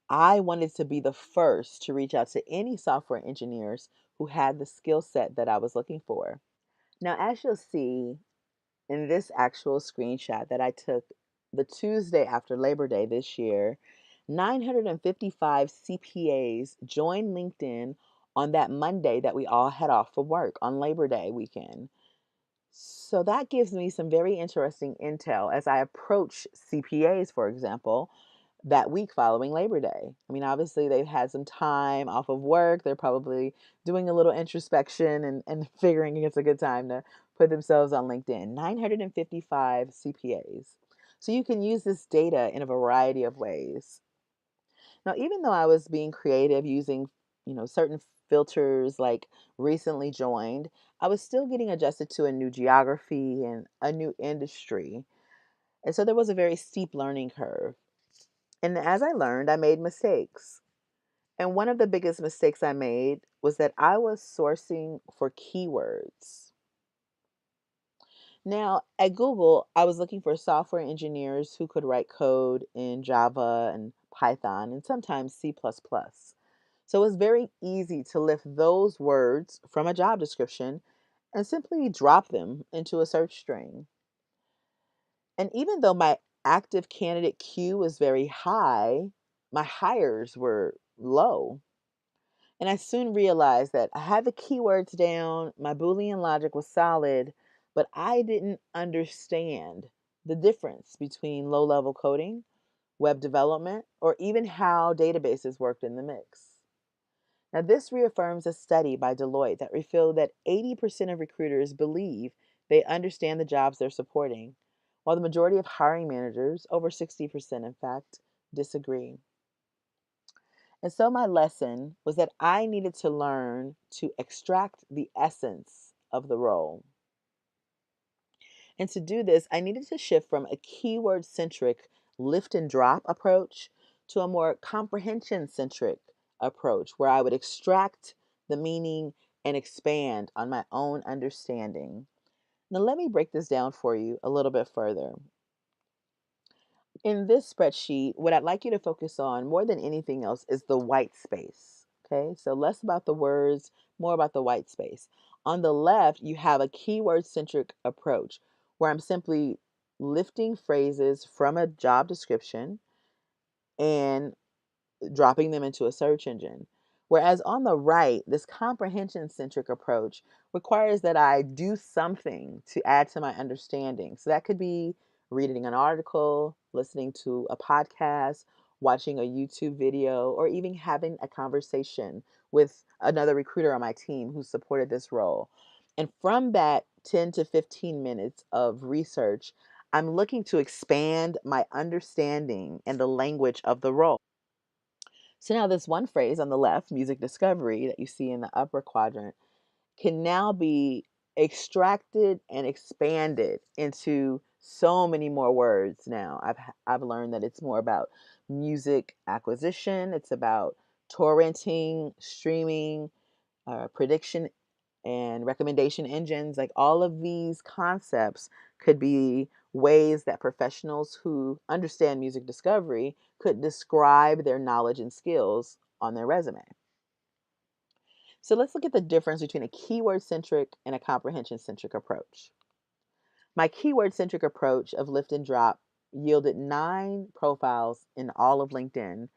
I wanted to be the first to reach out to any software engineers who had the skill set that I was looking for. Now, as you'll see in this actual screenshot that I took the Tuesday after Labor Day this year, 955 CPAs joined LinkedIn on that Monday that we all head off for work on Labor Day weekend. So that gives me some very interesting intel as I approach CPAs, for example, that week following Labor Day. I mean, obviously, they've had some time off of work. They're probably doing a little introspection and figuring it's a good time to put themselves on LinkedIn. 955 CPAs. So you can use this data in a variety of ways. Now, even though I was being creative using, certain filters like recently joined, I was still getting adjusted to a new geography and a new industry. And so there was a very steep learning curve. And as I learned, I made mistakes. And one of the biggest mistakes I made was that I was sourcing for keywords. Now, at Google, I was looking for software engineers who could write code in Java and Python and sometimes C++. plus plus. So it was very easy to lift those words from a job description and simply drop them into a search string. And even though my active candidate queue was very high, my hires were low. And I soon realized that I had the keywords down, my Boolean logic was solid, but I didn't understand the difference between low level coding, web development, or even how databases worked in the mix. Now, this reaffirms a study by Deloitte that revealed that 80% of recruiters believe they understand the jobs they're supporting, while the majority of hiring managers, over 60% in fact, disagree. And so my lesson was that I needed to learn to extract the essence of the role. And to do this, I needed to shift from a keyword centric lift and drop approach to a more comprehension centric approach where I would extract the meaning and expand on my own understanding. Now, let me break this down for you a little bit further. In this spreadsheet, what I'd like you to focus on more than anything else is the white space. Okay, so less about the words, more about the white space. On the left, you have a keyword centric approach where I'm simply lifting phrases from a job description and dropping them into a search engine. Whereas on the right, this comprehension centric approach requires that I do something to add to my understanding. So that could be reading an article, listening to a podcast, watching a YouTube video, or even having a conversation with another recruiter on my team who supported this role. And from that 10 to 15 minutes of research, I'm looking to expand my understanding and the language of the role. So now this one phrase on the left, music discovery, that you see in the upper quadrant, can now be extracted and expanded into so many more words now. I've learned that it's more about music acquisition, it's about torrenting, streaming, prediction and recommendation engines, like all of these concepts could be ways that professionals who understand music discovery could describe their knowledge and skills on their resume. So let's look at the difference between a keyword centric and a comprehension centric approach. My keyword centric approach of lift and drop yielded 9 profiles in all of LinkedIn,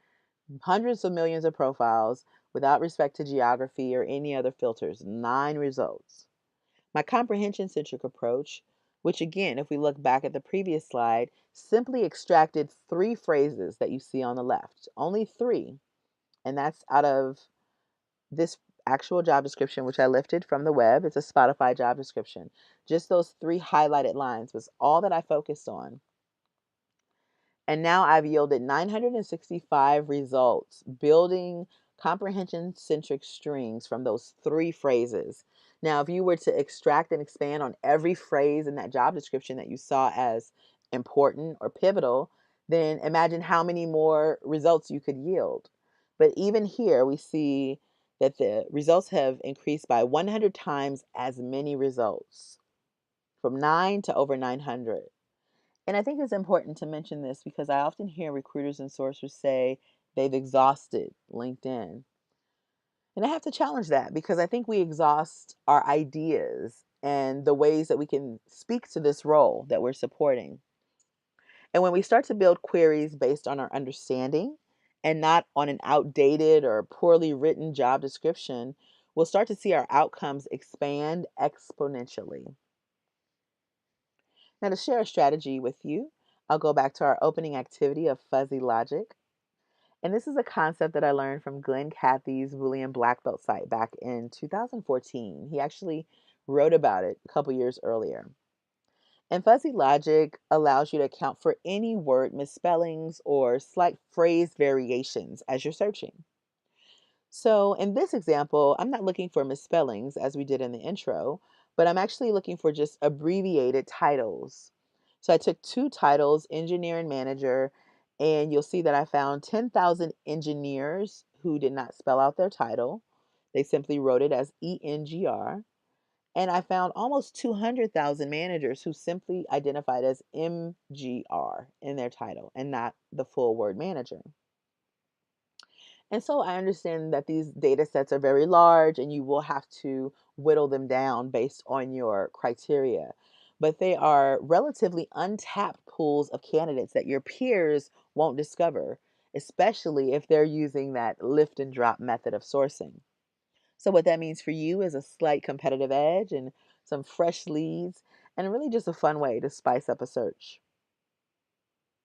hundreds of millions of profiles without respect to geography or any other filters, 9 results. My comprehension centric approach, which again, if we look back at the previous slide, simply extracted 3 phrases that you see on the left, only 3. And that's out of this actual job description, which I lifted from the web. It's a Spotify job description. Just those 3 highlighted lines was all that I focused on. And now I've yielded 965 results, building comprehension centric strings from those 3 phrases. Now, if you were to extract and expand on every phrase in that job description that you saw as important or pivotal, then imagine how many more results you could yield. But even here, we see that the results have increased by 100 times as many results, from 9 to over 900. And I think it's important to mention this because I often hear recruiters and sourcers say they've exhausted LinkedIn. And I have to challenge that because I think we exhaust our ideas and the ways that we can speak to this role that we're supporting. And when we start to build queries based on our understanding and not on an outdated or poorly written job description, we'll start to see our outcomes expand exponentially. Now, to share a strategy with you, I'll go back to our opening activity of fuzzy logic. And this is a concept that I learned from Glenn Cathy's Boolean Black Belt site back in 2014. He actually wrote about it a couple years earlier. And fuzzy logic allows you to account for any word misspellings or slight phrase variations as you're searching. So in this example, I'm not looking for misspellings as we did in the intro, but I'm actually looking for just abbreviated titles. So I took two titles, engineer and manager, and you'll see that I found 10,000 engineers who did not spell out their title. They simply wrote it as ENGR. And I found almost 200,000 managers who simply identified as MGR in their title and not the full word manager. And so I understand that these data sets are very large and you will have to whittle them down based on your criteria. But they are relatively untapped pools of candidates that your peers won't discover, especially if they're using that lift and drop method of sourcing. So, what that means for you is a slight competitive edge and some fresh leads, and really just a fun way to spice up a search.